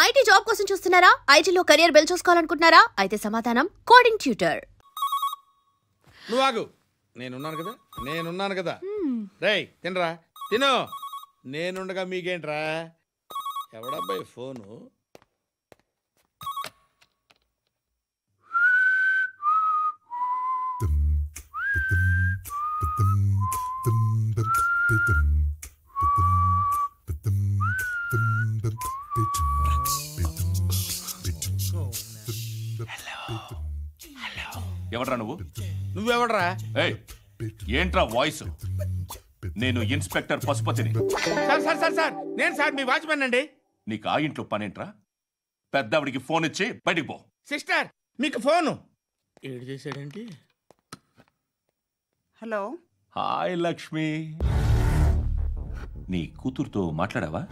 IT job కోసం చూస్తున్నారా? ఐటీలో కెరియర్ బిల్డ్ చూసుకోవాలనుకుంటున్నారా? అయితే సమాధానం కోడింగ్ ట్యూటర్. నువ్వు ఆగు, నేనున్నాను కదా. రేయ్ తినరా, తిను. నేనుండగా మీకేంట్రా? ఎవడబ్బాయి ఫోను? ఎవడ్రా నువ్వు? నువ్వెవడ్రా? ఏంట్రా వాయిస్? నేను ఇన్స్పెక్టర్ పశుపతిని. సార్ నేను సార్ మీ వాచ్మెన్ అండి. నీకు ఆ ఇంట్లో పనేంట్రా? పెద్దవిడికి ఫోన్ ఇచ్చి బయటికి పో. సిస్టర్ మీకు ఫోను. ఏడు చేశాడేంటి? హలో. హాయ్ లక్ష్మి, నీ కూతురుతో మాట్లాడావా?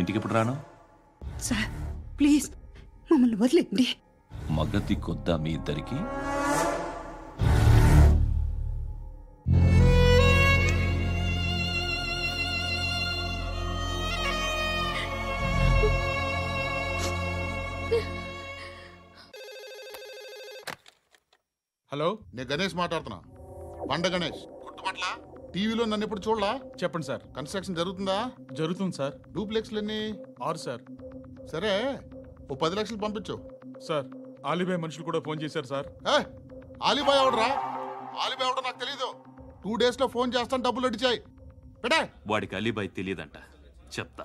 ఇంటికి ఎప్పుడు రాను? సార్ ప్లీజ్ మమ్మల్ని వదిలేండి. మగతి కొద్దా మీ ఇద్దరికి? హలో, నేను గణేష్ మాట్లాడుతున్నా. బండ గణేష్ గుర్తుపట్ల? టీవీలో నన్ను ఎప్పుడు చూడలా? చెప్పండి సార్. కన్స్ట్రక్షన్ జరుగుతుందా? జరుగుతుంది సార్. డూప్లెక్స్లు ఎన్ని? 6 సార్. సరే, ఓ 10 లక్షలు పంపించు. సార్ ఆలిబాయ్ మనుషులు కూడా ఫోన్ చేశారు సార్. ఆలిబాయ్ ఎవడరా? ఆలిబాయ్ ఎవడో నాకు తెలీదు. 2 days లో ఫోన్ చేస్తాను, డబ్బులు అడిచాయి. పెట్టే. వాడికి అలీబాయ్ తెలియదంట, చెప్తా.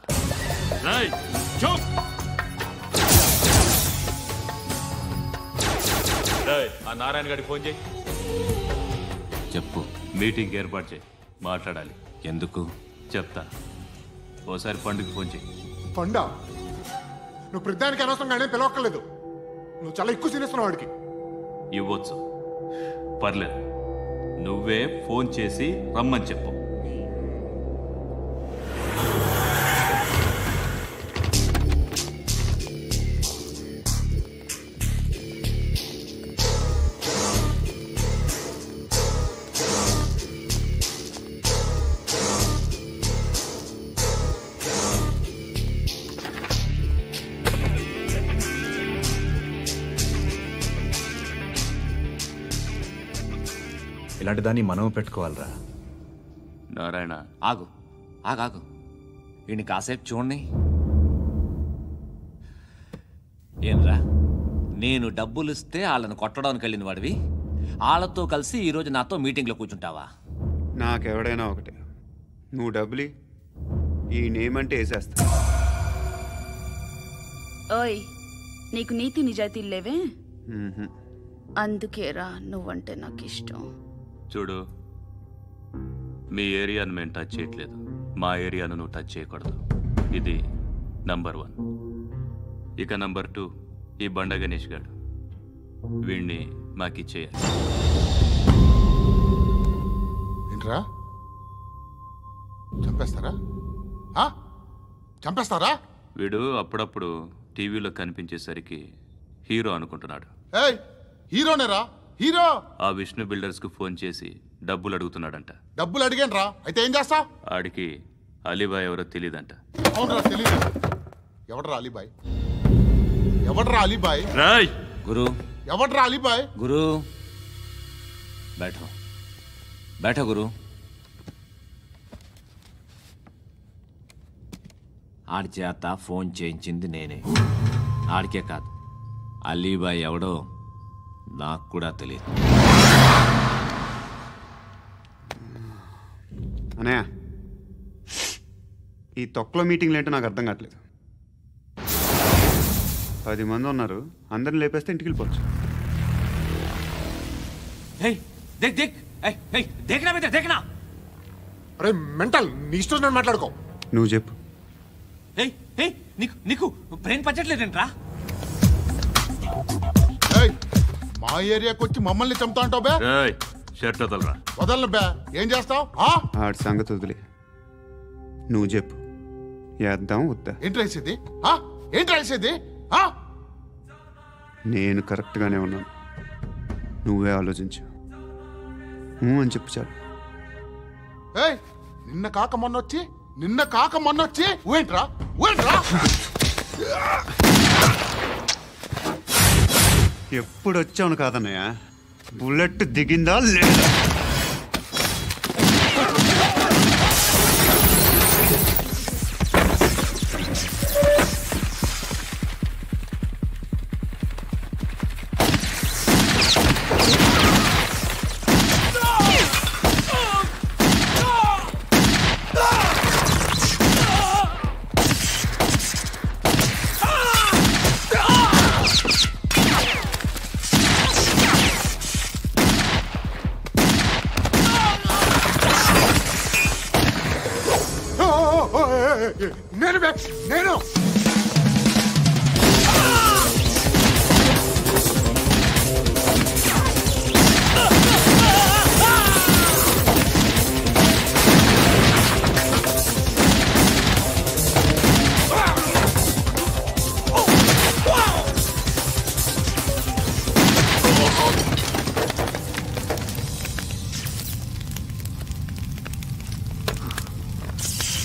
ఆ నారాయణ గారికి ఫోన్ చేయి. చెప్పు. మీటింగ్ ఏర్పాటు చేయి, మాట్లాడాలి. ఎందుకు చెప్తా. ఓసారి పండుగ ఫోన్ చేయి. పండా? నువ్వు ప్రతిదానికి అనవసరంగానే పిలవక్కర్లేదు. నువ్వు చాలా ఎక్కువ సీనిస్తున్నావు వాడికి. ఇవ్వచ్చు, పర్లేదు. నువ్వే ఫోన్ చేసి రమ్మని చెప్పు. ఇలాంటి దాన్ని మనం పెట్టుకోవాలరా. నారాయణ ఆగు ఆగాగు, ఈయన కాసేపు చూడండి. ఏంరా, నేను డబ్బులు ఇస్తే వాళ్ళని కొట్టడానికి వెళ్ళిన వాడివి, వాళ్ళతో కలిసి ఈరోజు నాతో మీటింగ్లో కూర్చుంటావా? నాకెవడైనా ఒకటే, నువ్వు డబ్బులి, ఈ నేమ్ అంటే వేసేస్తా. ఓయ్, నీకు నీతి నిజాయితీలు లేవే, అందుకేరా నువ్వంటే నాకు ఇష్టం. చూడు, మీ ఏరియాను మేము టచ్ చేయట్లేదు, మా ఏరియాను నువ్వు టచ్ చేయకూడదు. ఇది నంబర్ 1. ఇక నంబర్ 2, ఈ బండ గణేష్ గారు, వీణ్ణి మాకిచ్చేయాలి. ఏంట్రా, చంపేస్తారా? చంపేస్తారా? వీడు అప్పుడప్పుడు టీవీలో కనిపించేసరికి హీరో అనుకుంటున్నాడు. హీరోనేరా, హీరో. ఆ విష్ణు బిల్డర్స్ కు ఫోన్ చేసి డబ్బులు అడుగుతున్నాడంట. డబ్బులు అడిగాను, అయితే ఏం చేస్తా? ఆడికి అలీబాయ్ ఎవరో తెలియదంట. అవునరా, తెలీదు. ఎవడరా అలీబాయ్? ఎవడరా అలీబాయ్? రాయ్ గురు. ఎవడరా అలీబాయ్? గురు బైఠో, బైఠో గురు. ఆడి చేత ఫోన్ చేయించింది నేనే. ఆడికే కాదు, అలీబాయ్ ఎవడో నాకు కూడా తెలియదు. అనయ్య, ఈ తొక్కలో మీటింగ్లు ఏంటో నాకు అర్థం కావట్లేదు. 10 మంది ఉన్నారు, అందరిని లేపేస్తే ఇంటికి వెళ్ళిపోవచ్చు. అరే మెంటల్, నీ ఇష్టం మాట్లాడుకో. నువ్వు చెప్పు. నీకు బ్రెయిన్ పచ్చట్లేదంట్రా? మా ఏరియాకి వచ్చి మమ్మల్ని చంపుతా అంటావు బే? షర్ట్ వదలరా. వదలను బే. ఏం చేస్తావు? ఆడి సంగతి వదిలే, నువ్వు చెప్పు. వేద్దాం వద్దా? ఏంటి రాసేది? ఏంటి రాసేది? నేను కరెక్ట్గానే ఉన్నాను, నువ్వే ఆలోచించు. అని చెప్పు చాలు. నిన్న కాక మొన్న వచ్చి నిన్న కాక మొన్న వచ్చి ఊయంట్రా ఊయంట్రా. ఎప్పుడు వచ్చావును కాదన్నయ్య, బుల్లెట్ దిగిందా లేదా? నేను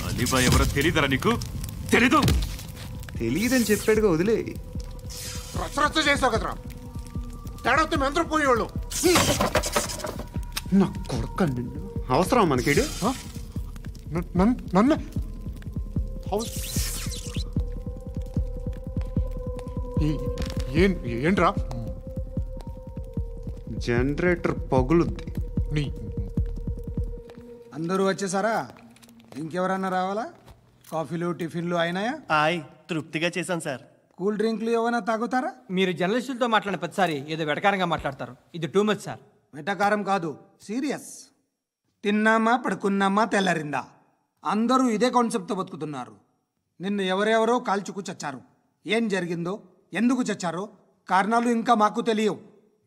అలీబాయ్ ఎవరో తెలీదరా నీకు? తెలీదు? తెలియదని చెప్పాడుగా, వదిలే. రచ్చ చేసావు కదరా, తేడా వస్తే మెంతరం పోయేవాళ్ళు. నా కొడుక, నిన్ను అవసరం మనకిడు. నన్ను ఏంట్రా? జనరేటర్ పగులుద్ది. నీ అందరూ వచ్చేసారా? ఇంకెవరన్నా రావాలా? కాఫీలు టిఫిన్లు అయినాయా? తృప్తిగా చేశాను సార్. కూల్ డ్రింక్లు ఏమైనా తాగుతారా? మీరు జర్నలిస్టులతో మాట్లాడిన ప్రతిసారి ఏదో వెటకారంగా మాట్లాడతారు. ఇది టూ మచ్ సార్. వెటకారం కాదు, సీరియస్. తిన్నామా పడుకున్నామా తెల్లరిందా, అందరూ ఇదే కాన్సెప్ట్తో బతుకుతున్నారు. నిన్ను ఎవరెవరో కాల్చుకు చచ్చారు. ఏం జరిగిందో, ఎందుకు చచ్చారో కారణాలు ఇంకా మాకు తెలియవు.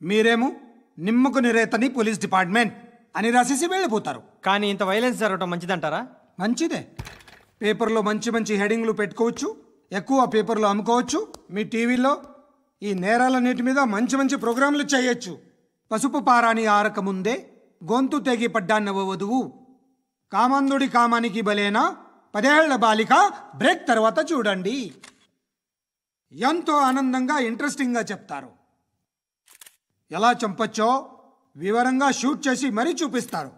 మీరేమో నిమ్మకు నిరేతని పోలీస్ డిపార్ట్మెంట్ అని రాసేసి వెళ్ళిపోతారు. కానీ ఇంత వైలెన్స్ జరగడం మంచిదంటారా? మంచిదే. పేపర్లో మంచి మంచి హెడింగ్లు పెట్టుకోవచ్చు, ఎక్కువ పేపర్లు అమ్ముకోవచ్చు. మీ టీవీలో ఈ నేరాలన్నిటి మీద మంచి మంచి ప్రోగ్రాంలు చేయొచ్చు. పసుపు పారాని ఆరక ముందే గొంతు తెగి పడ్డాన్నవ వధువు, కామందుడి కామానికి బలేనా 10 ఏళ్ల బాలిక, బ్రేక్ తర్వాత చూడండి. ఎంతో ఆనందంగా ఇంట్రెస్టింగ్గా చెప్తారు. ఎలా చంపచ్చో వివరంగా షూట్ చేసి మరీ చూపిస్తారు.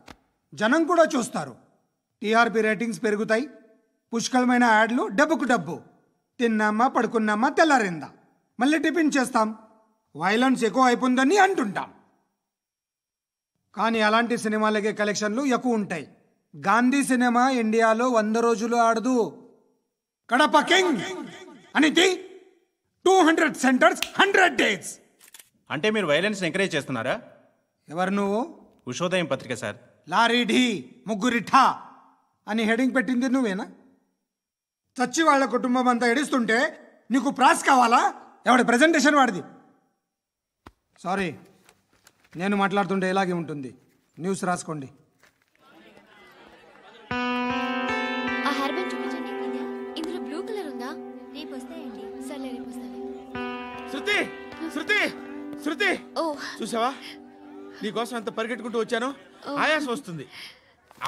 జనం కూడా చూస్తారు. టీఆర్పీ రేటింగ్స్ పెరుగుతాయి. పుష్కలమైన యాడ్లు, డబ్బుకు డబ్బు. తిన్నామా పడుకున్నామా తెల్లారిందా, మళ్ళీ టిఫిన్ చేస్తాం. వైలెన్స్ ఎక్కువ అయిపోయిందని అంటుంటాం. కానీ అలాంటి సినిమాలకే కలెక్షన్లు ఎక్కువ ఉంటాయి. గాంధీ సినిమా ఇండియాలో 100 రోజులు ఆడదు. కడప కింగ్ అనేది 200 సెంటర్స్ 100 డేస్. అంటే మీరు వైలెన్స్ ఎంకరేజ్ చేస్తున్నారా? ఎవరు నువ్వు? ఉషోదయం పత్రిక సార్. లారీ ఢీ ముగ్గురి ఠా అని హెడింగ్ పెట్టింది నువ్వేనా? చచ్చి వాళ్ళ కుటుంబం అంతా ఎడుస్తుంటే నీకు ప్రాస్ కావాలా? ఎవడి ప్రజెంటేషన్ వాడిది. సారీ, నేను మాట్లాడుతుంటే ఇలాగే ఉంటుంది. న్యూస్ రాసుకోండి. ఆ హెయిర్ బ్యాండ్ చూపించండి. ఇందులో బ్లూ కలర్ ఉందా? రేపు వస్తాయండి. సర్లే, రేపు వస్తాను. శృతి శృతి శృతి, ఓ చూసావా నీకోసం ఎంత పరిగెట్టుకుంటూ వచ్చాను. ఆయాసం వస్తుంది.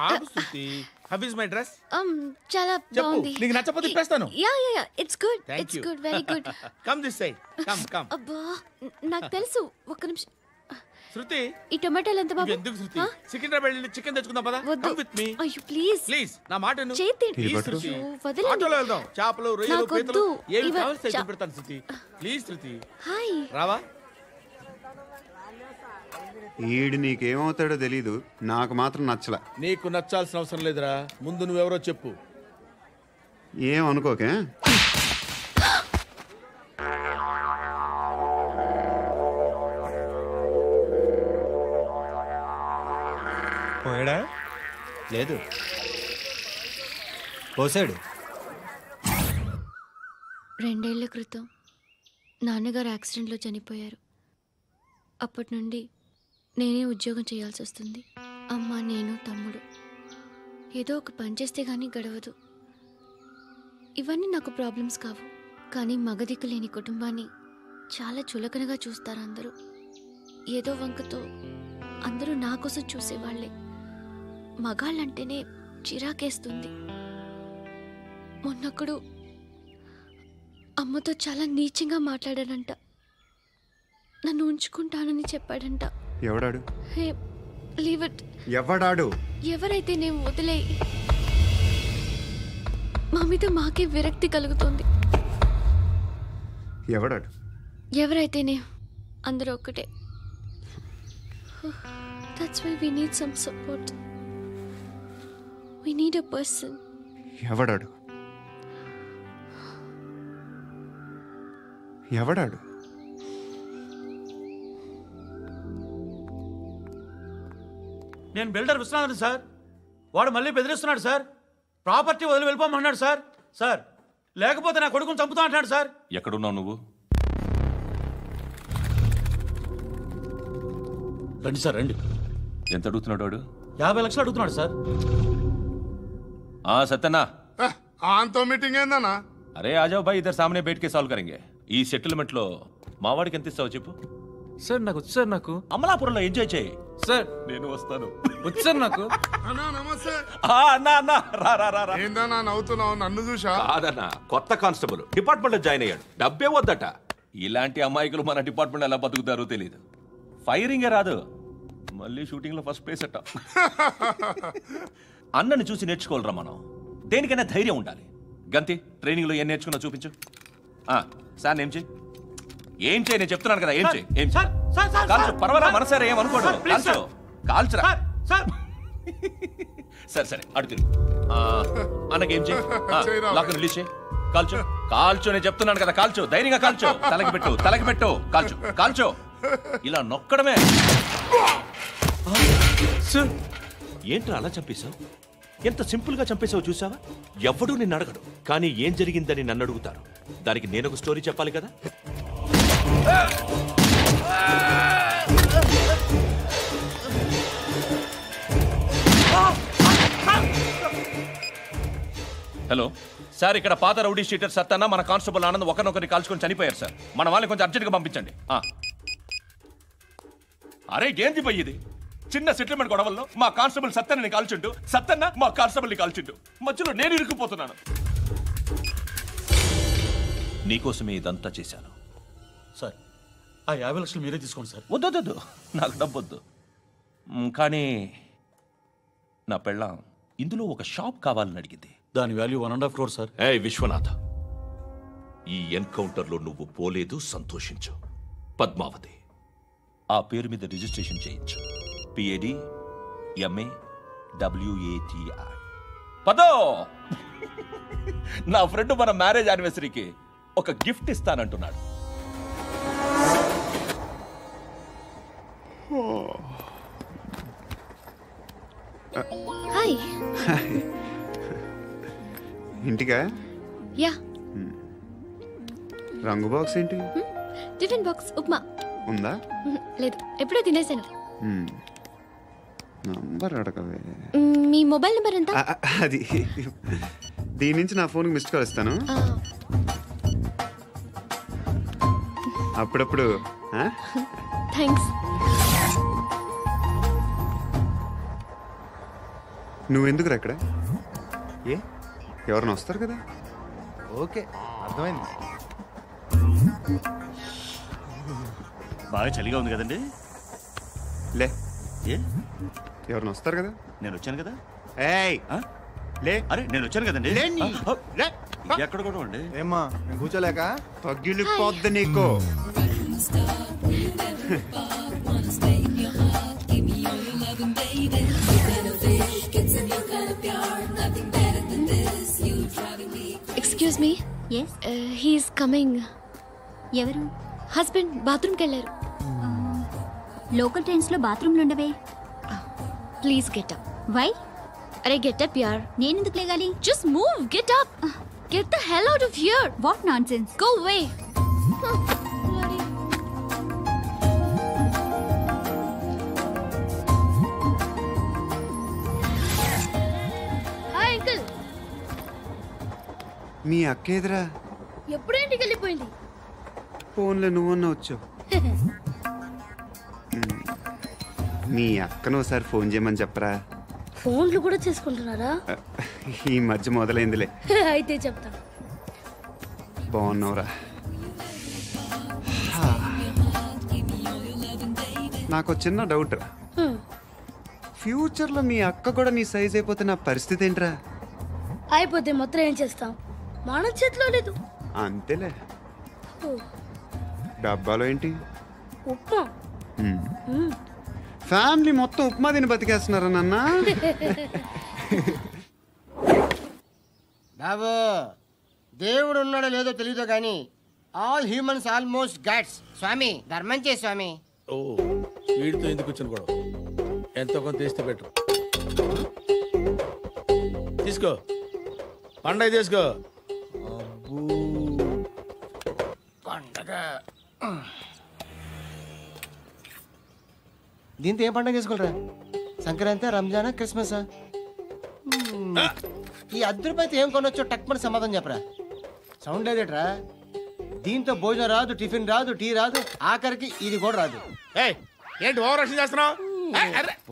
ఆగు Shruti. How is my dress? చాలా బాగుంది. నీకు నచ్చకపోతే తిప్పేస్తాను. Yeah it's good. It's good, very good. Come this side. Come. అబ్బా, నాకు తెలుసు. ఒక్క నిమిషం. శృతి, ఈ టొమాటోలు ఎంత బాబు? ఎందుకు శృతి? సికింద్రాబాద్ వెళ్ళి చికెన్ తెచ్చుకుందాం పద. Come with me. అయ్యో ప్లీజ్ ప్లీజ్, నా మాట విను. చేతి ప్లీజ్ శృతి, వదలండి. ఆటోలో వెళ్దాం. చేపలు, రొయ్యలు, పీతలు ఏమి ఇవ- కావాల్సి తెచ్చి పెడతాను శృతి. Please Shruti. హాయ్. రావా? ఈడు నీకేమవుతాడో తెలీదు, నాకు మాత్రం నచ్చలా. నీకు నచ్చాల్సిన అవసరం లేదురా. ముందు నువ్వెవరో చెప్పు. ఏమనుకోకే. పోయాడా? లేదు, పోసాడు. 2 ఏళ్ల క్రితం నాన్నగారు యాక్సిడెంట్లో చనిపోయారు. అప్పటి నుండి నేనే ఉద్యోగం చేయాల్సి వస్తుంది. అమ్మ, నేను, తమ్ముడు ఏదో ఒక పని చేస్తే కానీ గడవదు. ఇవన్నీ నాకు ప్రాబ్లమ్స్ కావు. కానీ మగదిక్కు లేని కుటుంబాన్ని చాలా చులకనగా చూస్తారు అందరూ. ఏదో వంకతో అందరూ నా కోసం చూసేవాళ్లే. మగాళ్ళంటేనే చిరాకేస్తుంది. మొన్నప్పుడు అమ్మతో చాలా నీచంగా మాట్లాడాడంట. నన్ను ఉంచుకుంటానని చెప్పాడంట. ఎవడాడు? Hey leave it. ఎవడాడు? ఎవరైతే నేను వదిలేయి. మా మీద మాకే విరక్తి కలుగుతుంది. ఎవడాడు? ఎవరైతేనే అందరూ ఒక్కటే. That's why we need some support. We need a person. ఎవడాడు? ఎవడాడు? నేను బిల్డర్ విశ్వనాథన్ సార్. వాడు మళ్ళీ బెదిరిస్తున్నాడు సార్. ప్రాపర్టీ వదిలి వెళ్ళిపోమన్నాడు సార్. సార్ లేకపోతే నా కొడుకుని చంపుతా అంటాడు సార్. ఎక్కడున్నావు నువ్వు? రండి సార్ రండి. ఎంత అడుగుతున్నాడు వాడు? 50 లక్షలు అడుగుతున్నాడు సార్. సత్యన్నా, ఆంతో మీటింగ్ ఏందన్నా? అరే ఆజావ్ భాయ్, ఇద్దరు సామనే బయటకే సాల్వ్ కరెంగే. ఈ సెటిల్మెంట్ లో మావాడికి ఎంత ఇస్తావు చెప్పు. సార్ నాకు వచ్చు సార్. నాకు అమలాపురంలో ఎంజాయ్ చేయి సార్. నేను వస్తాను. వచ్చు సార్ నాకు. అన్నా నమస్తే. అన్నా అన్నా రా రా రా. ఏందన్నా నవ్వుతున్నావు? నన్ను చూసా? కాదన్నా, కొత్త కానిస్టేబుల్ డిపార్ట్మెంట్ లో జాయిన్ అయ్యాడు. డబ్బే వద్దట. ఇలాంటి అమాయకులు మన డిపార్ట్మెంట్ ఎలా బతుకుతారో తెలియదు. ఫైరింగే రాదు, మళ్ళీ షూటింగ్ లో ఫస్ట్ ప్లేస్ అట్ట. అన్నని చూసి నేర్చుకోవాలరా మనం. దేనికైనా ధైర్యం ఉండాలి. గంతి, ట్రైనింగ్ లో ఏం నేర్చుకున్నా చూపించు. సార్ ఏం చేయి, ఏం చేయి, నేను చెప్తున్నాను కదా. ఏం చేయి, ఏం కాల్చు. పర్వాలా, మనసారా ఏం అనుకోడు. కాల్చు, కాల్చురా. సరే సరే అడు తిరుగు. అన్నకేం చేయి, లాక్ రిలీజ్ చేయి. కాల్చు, కాల్చు. నేను చెప్తున్నాను కదా, కాల్చు. ధైర్యంగా కాల్చు. తలకి పెట్టు, తలకి పెట్టు. కాల్చు, కాల్చు. ఇలా నొక్కడమే. ఏంట్రా అలా చంపేశావు? ఎంత సింపుల్ గా చంపేశావు చూసావా? ఎవడూ నిన్ను అడగడు, కానీ ఏం జరిగిందని నన్ను అడుగుతారు. దానికి నేను ఒక స్టోరీ చెప్పాలి కదా. హలో సార్, ఇక్కడ పాత రౌడీ షీటర్ సత్తన్న, మన కానిస్టేబుల్ ఆనంద్ ఒకరినొకరిని కాల్చుకొని చనిపోయారు సార్. మన వాళ్ళని కొంచెం అర్జెంట్గా పంపించండి. అరే ఏంది పోయి ఇది? చిన్న సెటిల్మెంట్ గొడవల్లో మా కానిస్టేబుల్ సత్తన్నని కాల్చుంటూ, సత్తన్న మా కానిస్టేబుల్ని కాల్చుంటూ, మధ్యలో నేను ఇరుక్కుపోతున్నాను. నీకోసమే ఇదంతా చేశాను సార్. ఆ 50 లక్షలు మీరే తీసుకోండి సార్. వద్దొద్దు, నాకు డబ్బొద్దు. కానీ నా పెళ్ళాం ఇందులో ఒక షాప్ కావాలని అడిగింది. దాని వాల్యూ 1.5 crore సార్. ఏ విశ్వనాథ, ఈ ఎన్కౌంటర్లో నువ్వు పోలేదు, సంతోషించు. పద్మావతి ఆ పేరు మీద రిజిస్ట్రేషన్ చేయించు. PADMAWATI. పదో, నా ఫ్రెండ్ మన మ్యారేజ్ యానివర్సరీకి ఒక గిఫ్ట్ ఇస్తానంటున్నాడు. హాయ్. ఇంటికా? యా. రంగు బాక్స్ ఏంటి? టిఫిన్ బాక్స్ ఉప్మా ఉందా? లేదు, ఎప్పుడో తినేసాను. నంబర్ అడగవే. మీ మొబైల్ నెంబర్ ఎంత? అది దీని నుంచి నా ఫోన్కి మిస్డ్ కాల్ ఇస్తాను. అప్పుడప్పుడు. థ్యాంక్స్. నువ్వెందుకురా ఇక్కడ? ఏ ఎవరైనా వస్తారు కదా? ఓకే, అర్థమైంది. బాగా చలిగా ఉంది కదండి. లే, ఏ ఎవరైనా వస్తారు కదా? నేను వచ్చాను కదా. ఏయ్ లే. అరే నేను వచ్చాను కదండి. ఎక్కడ కూడా అండి. ఏమ్మా కూర్చోలేక పగిలిపోద్ది నీకు. Excuse me. Yes, he's coming. ఎవరు? హస్బెండ్ బాత్రూమ్కి వెళ్ళారు. లోకల్ ట్రైన్స్లో బాత్రూమ్లు ఉండవే. Please get up. వై? అరే గెట్ అప్ యార్. నేనెందుకు లేగాలి? Just move, get up. Get the hell out of here. What nonsense. Go away. Hi uncle. మీ అక్క ఎదురా? ఎప్పుడు ఇంటికి వెళ్ళిపోయింది. ఫోన్లో నువ్వన్నా వచ్చావు. మీ అక్కను ఒకసారి ఫోన్ చేయమని చెప్పరా. ఫోన్లు కూడా చేసుకుంటున్నారా? ఈ మధ్య మొదలైందిలే. అయితే చెప్తా. బాగున్నావురా. నాకు చిన్న డౌట్ రా. ఫ్యూచర్లో మీ అక్క కూడా నీ సైజ్ అయిపోతే నా పరిస్థితి ఏంట్రా? అయిపోతే మొత్తం ఏం చేస్తాం? మన చేతిలో లేదు. అంతేలే. డబ్బాలో ఏంటి? ఉప్మా. ఫ్యామిలీ మొత్తం ఉప్మా తిని బతికేస్తున్నారా నాన్న? బాబు, దేవుడు ఉన్నాడో లేదో తెలియదు కానీ ఆల్ హ్యూమన్స్ ఆల్మోస్ట్ గాడ్స్. స్వామి ధర్మం చే స్వామి. ఓ వీడితో ఎందుకు వచ్చిన గొడవ? ఎంతో కొంత తీస్తే పెట్టు. తీసుకో పండగ తీసుకో. పండగ దీంతో ఏం పండగ చేసుకోలేరా? సంక్రాంతి, రంజానా, క్రిస్మసా? ఈ ₹10 ఏం కొనొచ్చో టక్మని సమాధానం చెప్పరా. సౌండ్ లేదేట్రా? దీంతో భోజనం రాదు, టిఫిన్ రాదు, టీ రాదు, ఆఖరికి ఇది కూడా రాదు. ఏంటి ఓవర్ రక్షణ చేస్తున్నావు?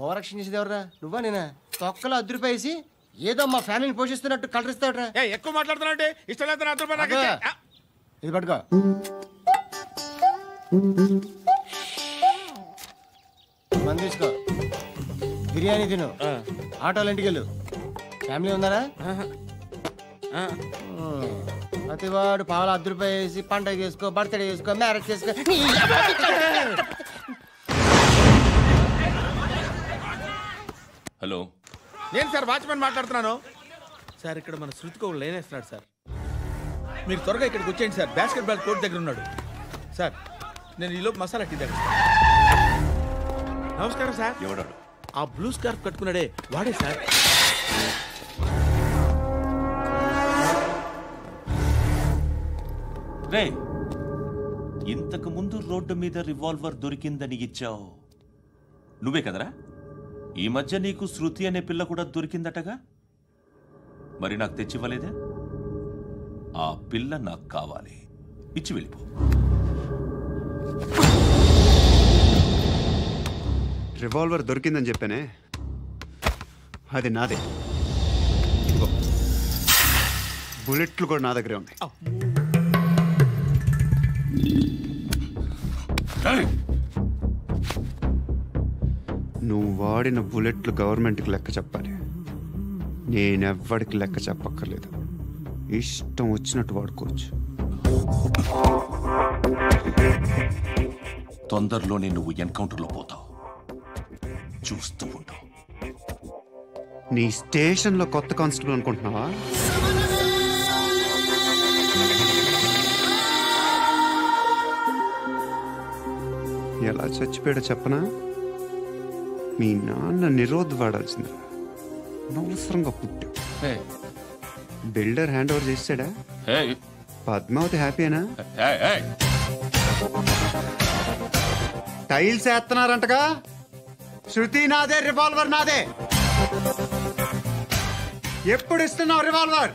ఓవర్ రక్షణ చేసేది ఎవరా? నువ్వా నేనా? తొక్కలో ₹10 వేసి ఏదో మా ఫ్యామిలీని పోషిస్తున్నట్టు కలరిస్తావుట్రా. ఎక్కువ మాట్లాడుతున్నావు. ఇష్టం లేదు. ఇది పట్టుకో. మంది తీసుకో, బిర్యానీ తిను, ఆటోలు ఇంటికి వెళ్ళు. ఫ్యామిలీ ఉన్నారా? ప్రతివాడు పావులు ₹10 వేసి పండగ చేసుకో, బర్త్డే చేసుకో, మ్యారేజ్ చేసుకో. హలో, నేను సార్ వాచ్మెన్ మాట్లాడుతున్నాను. సార్ ఇక్కడ మన శృతికి ఒక లైన్ వేస్తున్నాడు సార్. మీరు త్వరగా ఇక్కడికి వచ్చేయండి సార్. బాస్కెట్ బాల్ కోర్ట్ దగ్గర ఉన్నాడు సార్. నేను ఈలోపు మసాలా టీ దగ్గర. నమస్కారం సార్. ఎవడాడు? ఆ బ్లూ స్కార్ఫ్ కట్టుకున్నాడే వాడే సార్. రే, ఇంతకు ముందు రోడ్డు మీద రివాల్వర్ దొరికిందని ఇచ్చావు నువ్వే కదరా? ఈ మధ్య నీకు శృతి అనే పిల్ల కూడా దొరికిందటగా? మరి నాకు తెచ్చివ్వలేదే? ఆ పిల్ల నాకు కావాలి, ఇచ్చి వెళ్ళిపో. రివాల్వర్ దొరికిందని చెప్పానే, అది నాదే. బుల్లెట్లు కూడా నా దగ్గరే ఉన్నాయి. నువ్వు వాడిన బుల్లెట్లు గవర్నమెంట్కి లెక్క చెప్పాలి. నేనెవ్వడికి లెక్క చెప్పక్కర్లేదు. ఇష్టం వచ్చినట్టు వాడుకోవచ్చు. తొందరలోనే నువ్వు ఎన్కౌంటర్లో పోతావు, చూస్తూ ఉంటావు. నీ స్టేషన్లో కొత్త కానిస్టేబుల్ అనుకుంటున్నావా? ఎలా చచ్చిపోయాడో చెప్పనా? మీ నాన్న నిరోధ్ వాడాల్సింది. అనవసరంగా పుట్టావు. బిల్డర్ హ్యాండ్ ఓవర్ చేసాడా? పద్మావతి హ్యాపీనా? టైల్స్ వేస్తున్నారంటగా? శృతి నాదే, రివాల్వర్ నాదే. ఎప్పుడు ఇస్తున్నావు రివాల్వర్?